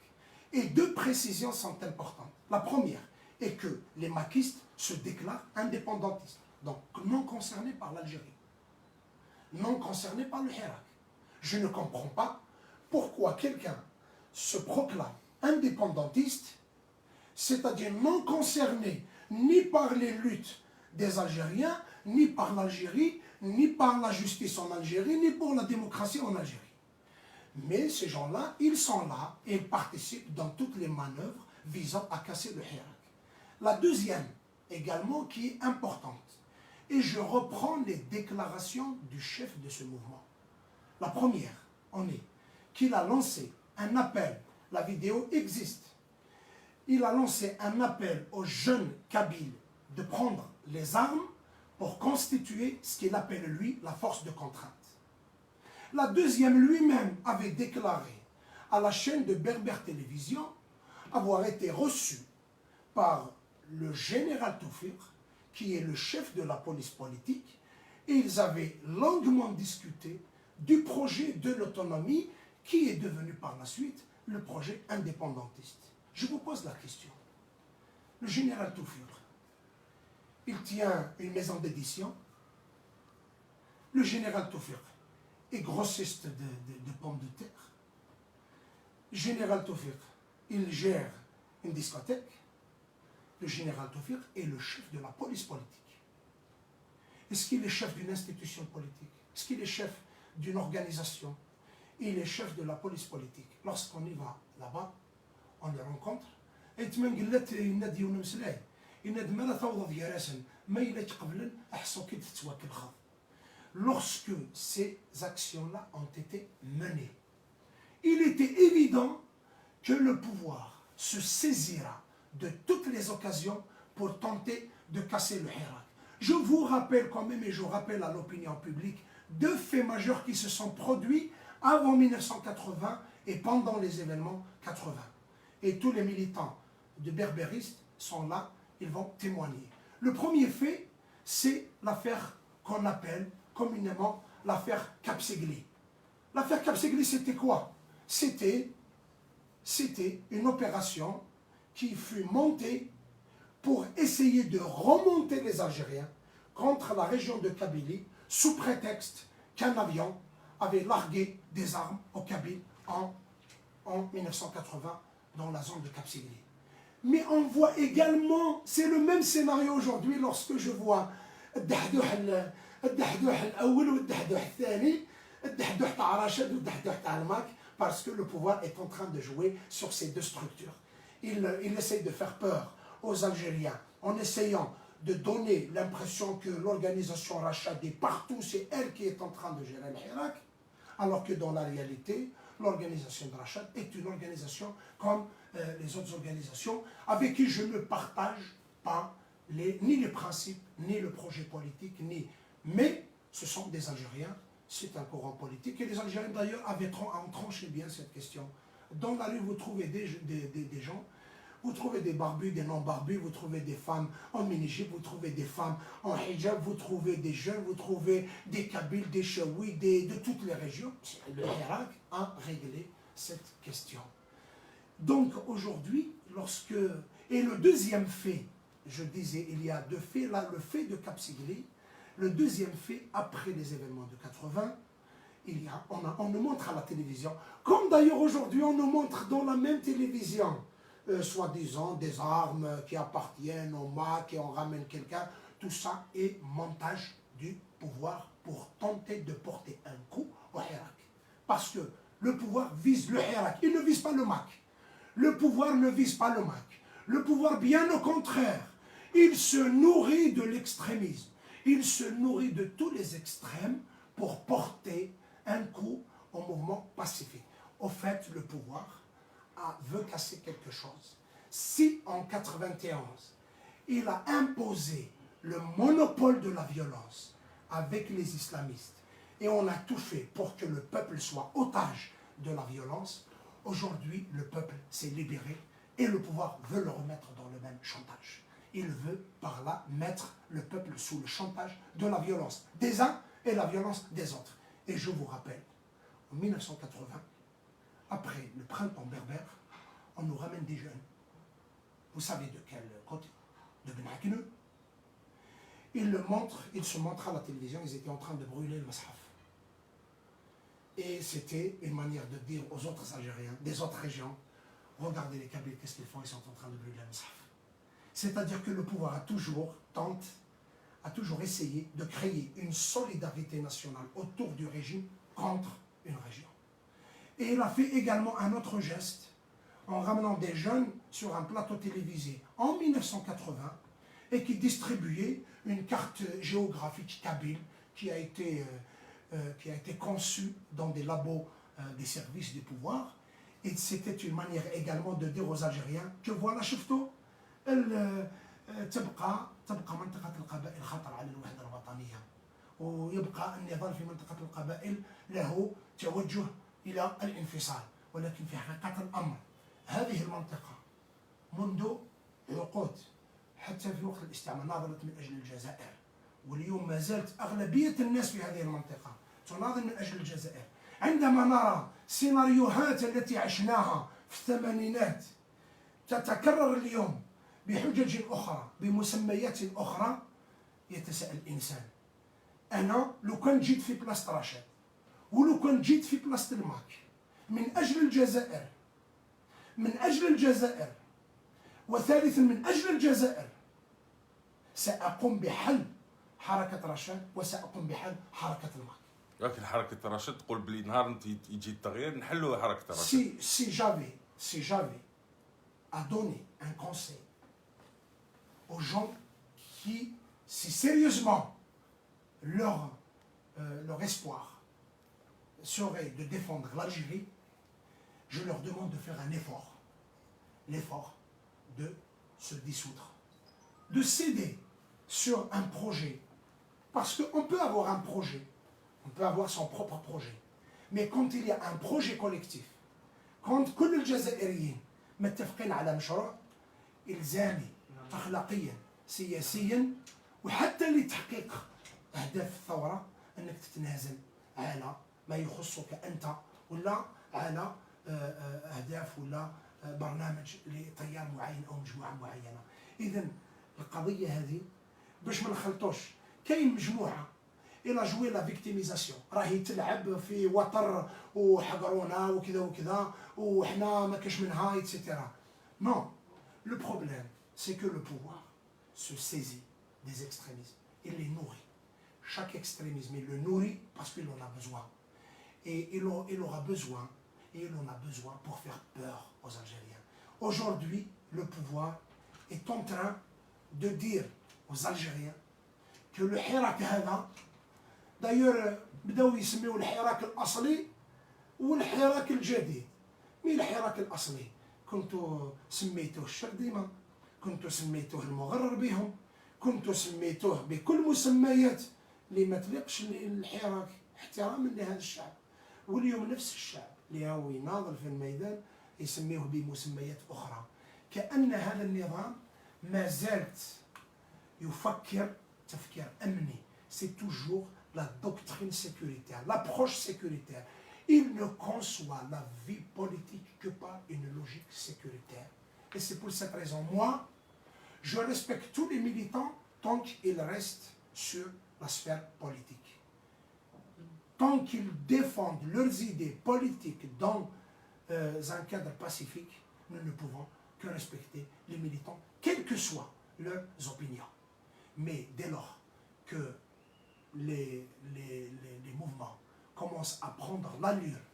Et deux précisions sont importantes. La première est que les maquistes se déclarent indépendantistes, donc non concernés par l'Algérie, non concernés par le Hirak. Je ne comprends pas pourquoi quelqu'un se proclame indépendantiste, c'est-à-dire non concerné ni par les luttes des Algériens, ni par l'Algérie, ni par la justice en Algérie, ni pour la démocratie en Algérie. Mais ces gens-là, ils sont là et ils participent dans toutes les manœuvres visant à casser le Hirak. La deuxième, également, qui est importante, et je reprends les déclarations du chef de ce mouvement. La première, on est qu'il a lancé un appel, la vidéo existe, il a lancé un appel aux jeunes Kabyles de prendre les armes pour constituer ce qu'il appelle, lui, la force de contrainte. La deuxième, lui-même, avait déclaré à la chaîne de Berber Télévision avoir été reçu par le général Toufir, qui est le chef de la police politique, et ils avaient longuement discuté du projet de l'autonomie qui est devenu par la suite le projet indépendantiste. Je vous pose la question. Le général Toufir, il tient une maison d'édition. Le général Toufir est grossiste de pommes de terre. Le général Toufir, il gère une discothèque. Le général Toufir est le chef de la police politique. Est-ce qu'il est chef d'une institution politique? Est-ce qu'il est chef d'une organisation? Il est chef de la police politique. Lorsqu'on y va là-bas, on les rencontre. ينادم على فوضى ديال راسن ما إلا تقبلن أحسو كي تتواكل خاض. Lorsque ces actions-là ont été menées, il était évident que le pouvoir se saisira de toutes les occasions pour tenter de casser le Hirak. Je vous rappelle quand même, et je rappelle à l'opinion publique, deux faits majeurs qui se sont produits avant 1980 et pendant les événements 80. Et tous les militants de berbéristes sont là, ils vont témoigner. Le premier fait, c'est l'affaire qu'on appelle communément l'affaire Kapsegli. L'affaire Kapsegli, c'était quoi? C'était une opération qui fut montée pour essayer de remonter les Algériens contre la région de Kabylie sous prétexte qu'un avion avait largué des armes aux Kabyles en 1980 dans la zone de Kapsegli. Mais on voit également, c'est le même scénario aujourd'hui lorsque je vois الدحدوح الأول والدحدوح الثاني الدحدوح تاع رشاد والدحدوح تاع الماك parce que le pouvoir est en train de jouer sur ces deux structures. Il essaye de faire peur aux Algériens en essayant de donner l'impression que l'organisation Rachad est partout, c'est elle qui est en train de gérer le Hirak, alors que dans la réalité, l'organisation de Rachad est une organisation comme les autres organisations avec qui je ne partage pas ni les principes, ni le projet politique, mais ce sont des Algériens, c'est un courant politique, et les Algériens d'ailleurs avaient tranché bien cette question. Dans la rue, vous trouvez des gens, vous trouvez des barbus, des non-barbus, vous trouvez des femmes en mini-jupe, vous trouvez des femmes en hijab, vous trouvez des jeunes, vous trouvez des Kabyles, des Chaouis, de toutes les régions. Le Hirak a réglé cette question. Donc aujourd'hui, et le deuxième fait, je disais, il y a deux faits, là, le fait de Kapsegli, le deuxième fait, après les événements de 80, on nous montre à la télévision, comme d'ailleurs aujourd'hui on nous montre dans la même télévision, soi-disant des armes qui appartiennent au MAC et on ramène quelqu'un, tout ça est montage du pouvoir pour tenter de porter un coup au Hirak. Parce que le pouvoir vise le Hirak, il ne vise pas le MAC. Le pouvoir ne vise pas le MAC. Le pouvoir, bien au contraire, il se nourrit de l'extrémisme. Il se nourrit de tous les extrêmes pour porter un coup au mouvement pacifique. Au fait, le pouvoir veut casser quelque chose. Si en 91, il a imposé le monopole de la violence avec les islamistes et on a tout fait pour que le peuple soit otage de la violence, aujourd'hui, le peuple s'est libéré et le pouvoir veut le remettre dans le même chantage. Il veut par là mettre le peuple sous le chantage de la violence des uns et la violence des autres. Et je vous rappelle, en 1980, après le printemps berbère, on nous ramène des jeunes. Vous savez de quel côté? De Ben Akneux. Ils se montrent à la télévision, ils étaient en train de brûler le Mashaf. Et c'était une manière de dire aux autres Algériens, des autres régions, regardez les Kabyles, qu'est-ce qu'ils font? Ils sont en train de brûler le Mashaf. C'est-à-dire que le pouvoir a toujours essayé de créer une solidarité nationale autour du régime contre une région. Et il a fait également un autre geste en ramenant des jeunes sur un plateau télévisé en 1980 et qui distribuait une carte géographique kabyle qui a été conçue dans des labos des services du pouvoir. Et c'était une manière également de dire aux Algériens que voilà, شفتوا تبقى منطقة القبائل خطر على الوحدة الوطنية ويبقى النضال في منطقة القبائل له توجه إلى الانفصال ولكن في حقيقة الأمر هذه المنطقة منذ عقود حتى في وقت الاستعمار ناضلت من أجل الجزائر واليوم ما زالت أغلبية الناس في هذه المنطقة تناضل من أجل الجزائر. عندما نرى سيناريوهات التي عشناها في الثمانينات تتكرر اليوم بحجج أخرى بمسميات أخرى يتساءل الإنسان أنا لو كان جيت في بلاصة رشاد ولو كان جيت في بلاصة الماك من أجل الجزائر وثالثا من أجل الجزائر سأقوم بحل حركة رشاد وسأقوم بحل حركة الماك. لكن حركة رشاد تقول بلي نهار انت يجي التغيير نحلوا حركة رشاد. Si j'avais à donner un conseil aux gens qui, si sérieusement leur espoir serait de défendre l'Algérie, je leur demande de faire un effort, l'effort de se dissoudre, de céder sur un projet. Parce qu'on peut avoir un projet, on peut avoir son propre projet. Mais quand il y a un projet collectif, quand كل الجزائريين متفقين على مشروع إلزامي أخلاقيا سياسيا وحتى لتحقيق أهداف الثورة أنك تتنازل على ما يخصك أنت ولا على أهداف ولا برنامج لتيار معين أو مجموعة معينة. إذن القضية هذه باش ما نخلطوش، كاين مجموعة إلى جوي لا فيكتيميزاسيون، راهي تلعب في وتر وحقرونا وكذا وكذا وحنا ما كاش منها ايتترا. Non, le problème c'est que le pouvoir se saisit des extrémismes, il les nourrit. Chaque extrémisme il le nourrit parce qu'il en a besoin. Et il aura besoin, et il en a besoin pour faire peur aux Algériens. Aujourd'hui, le pouvoir est en train de dire aux Algériens que le hirak هذا d'ailleurs بداو يسميوه الحراك الأصلي والحراك الجديد. مين الحراك الأصلي؟ كنتوا سميتوه الشرديمة، كنتوا سميتوه المغرر بهم، كنتوا سميتوه بكل مسميات اللي ما تليقش الحراك احتراما لهذا الشعب. واليوم نفس الشعب اللي هو يناضل في الميدان يسميه بمسميات أخرى، كأن هذا النظام ما زالت يفكر تفكير أمني. C'est toujours la doctrine sécuritaire, l'approche sécuritaire. Il ne conçoit la vie politique que par une logique sécuritaire. Et c'est pour cette raison, moi, je respecte tous les militants tant qu'ils restent sur la sphère politique. Tant qu'ils défendent leurs idées politiques dans un cadre pacifique, nous ne pouvons que respecter les militants, quelles que soient leurs opinions. Mais dès lors que les mouvements commencent à prendre l'allure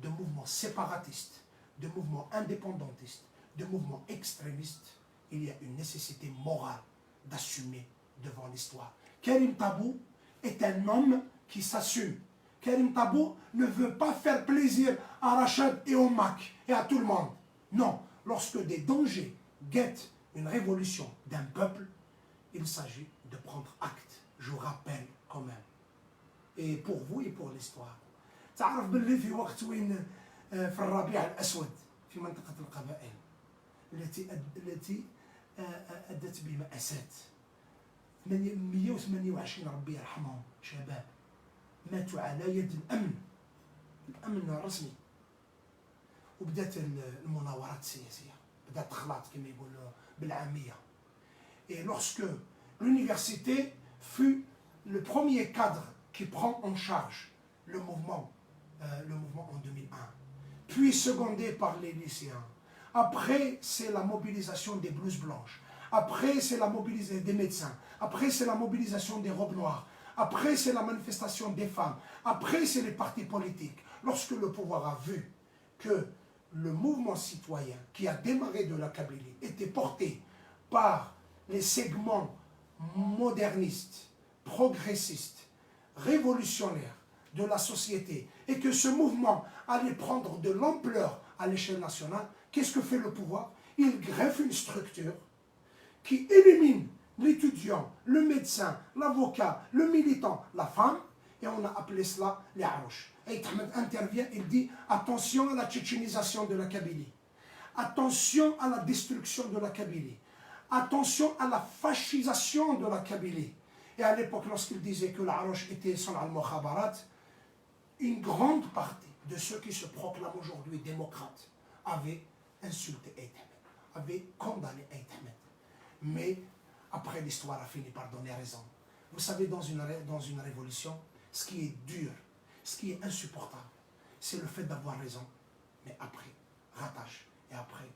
de mouvements séparatistes, de mouvements indépendantistes, de mouvements extrémistes, il y a une nécessité morale d'assumer devant l'histoire. Karim Tabou est un homme qui s'assume. Karim Tabou ne veut pas faire plaisir à Rachad et au MAC et à tout le monde. Non, lorsque des dangers guettent une révolution d'un peuple, il s'agit de prendre acte. Je rappelle quand même. Et pour vous et pour l'histoire. تعرف باللي في وقت وين في الربيع الأسود في منطقة القبائل التي أدت بمأساة 128 ربي يرحمهم شباب ماتوا على يد الأمن الرسمي، وبدات المناورات السياسية، بدات تخلط كما يقولوا بالعامية. Et lorsque l'université fut le premier cadre qui prend en charge le mouvement en 2001, puis secondé par les lycéens. Après, c'est la mobilisation des blouses blanches. Après, c'est la mobilisation des médecins. Après, c'est la mobilisation des robes noires. Après, c'est la manifestation des femmes. Après, c'est les partis politiques. Lorsque le pouvoir a vu que le mouvement citoyen qui a démarré de la Kabylie était porté par les segments modernistes, progressistes, révolutionnaires de la société et que ce mouvement allait prendre de l'ampleur à l'échelle nationale, qu'est-ce que fait le pouvoir? Il greffe une structure qui élimine l'étudiant, le médecin, l'avocat, le militant, la femme, et on a appelé cela les Harouches. Et Ahmed intervient, il dit attention à la tchétchénisation de la Kabylie, attention à la destruction de la Kabylie, attention à la fascisation de la Kabylie. Et à l'époque, lorsqu'il disait que la Harouche était son al-Mokhabarat, une grande partie de ceux qui se proclament aujourd'hui démocrates avaient insulté Aït Ahmed, avaient condamné Aït Ahmed. Mais après, l'histoire a fini par donner raison. Vous savez, dans une révolution, ce qui est dur, ce qui est insupportable, c'est le fait d'avoir raison. Mais après, ratage. Et après,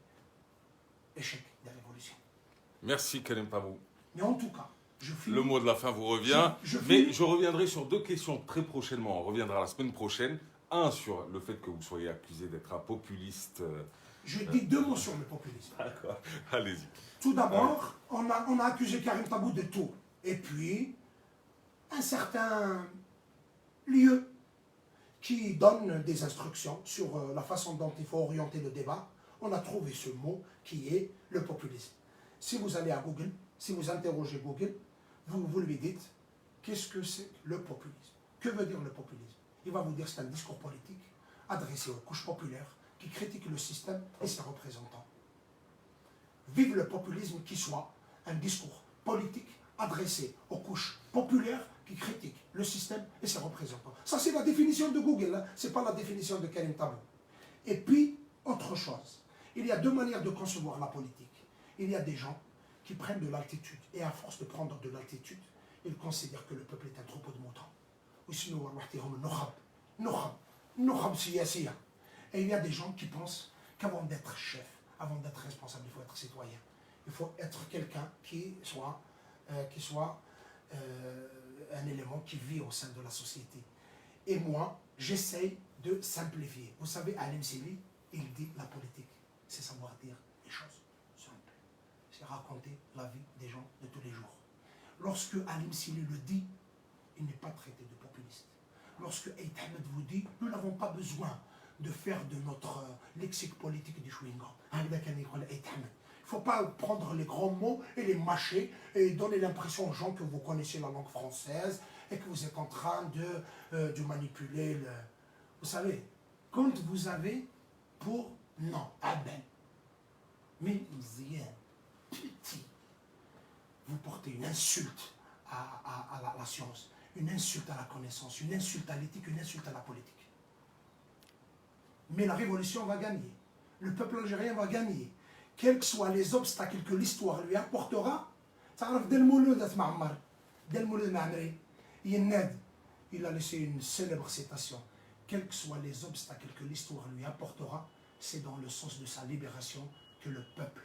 échec des révolutions. Merci Karim Tabou. Mais en tout cas, le mot de la fin vous revient. Mais je reviendrai sur deux questions très prochainement. On reviendra la semaine prochaine un, sur le fait que vous soyez accusé d'être un populiste. Je dis deux mots sur le populisme. D'accord, allez-y. Tout d'abord, on a accusé Karim Tabou de tout. Et puis, un certain lieu qui donne des instructions sur la façon dont il faut orienter le débat, on a trouvé ce mot qui est le populisme. Si vous allez à Google, si vous interrogez Google, vous lui dites qu'est-ce que c'est le populisme? Que veut dire le populisme? Il va vous dire que c'est un discours politique adressé aux couches populaires qui critiquent le système et ses représentants. Vive le populisme qui soit un discours politique adressé aux couches populaires qui critiquent le système et ses représentants. Ça, c'est la définition de Google, hein? Ce n'est pas la définition de Karim Tabou. Et puis, autre chose, il y a deux manières de concevoir la politique. Il y a des gens qui prennent de l'altitude, et à force de prendre de l'altitude, ils considèrent que le peuple est un troupeau de moutons. Et il y a des gens qui pensent qu'avant d'être chef, avant d'être responsable, il faut être citoyen. Il faut être quelqu'un qui soit un élément qui vit au sein de la société. Et moi, j'essaye de simplifier. Vous savez, Alim Sili, il dit la politique, c'est savoir dire les choses simples. C'est raconter la vie des gens de tous les jours. Lorsque Alim Sili le dit, il n'est pas traité de populiste. Lorsque Aït Ahmed vous dit, nous n'avons pas besoin de faire de notre lexique politique du chewing-gum. Il ne faut pas prendre les grands mots et les mâcher et donner l'impression aux gens que vous connaissez la langue française et que vous êtes en train de manipuler le... Vous savez, quand vous avez pour... Non, Aben, Mimzien, petit, vous portez une insulte à la science, une insulte à la connaissance, une insulte à l'éthique, une insulte à la politique. Mais la révolution va gagner. Le peuple algérien va gagner. Quels que soient les obstacles que l'histoire lui apportera, il a laissé une célèbre citation. Quels que soient les obstacles que l'histoire lui apportera, c'est dans le sens de sa libération que le peuple,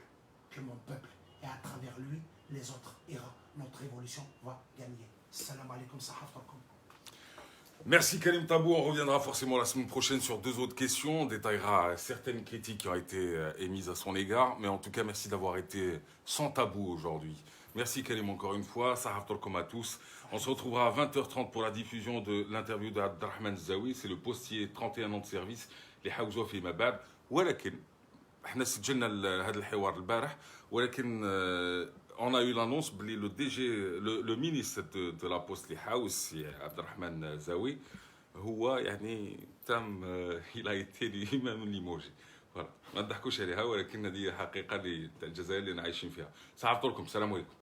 que mon peuple, et à travers lui, les autres ira. Notre révolution va gagner. Salam alaikum, sahaftakum. Merci Karim Tabou, on reviendra forcément la semaine prochaine sur deux autres questions, on détaillera certaines critiques qui ont été émises à son égard, mais en tout cas merci d'avoir été sans tabou aujourd'hui. Merci Karim encore une fois, Sahaftakum à tous. On se retrouvera à 20h30 pour la diffusion de l'interview d'Abdelrahman Zawi, c'est le postier 31 ans de service, les Haouzo fi Mabad, ولكن احنا سجلنا هذا الحوار البارح ولكن on a eu l'annonce que le DG, le ministre de la Poste, les Haus, Abdelrahman Zawi, il a été lui-même limogé. Voilà. ما نضحكوش عليها ولكن هذه حقيقة للجزائر اللي عايشين فيها. ساعة طولكم. السلام عليكم.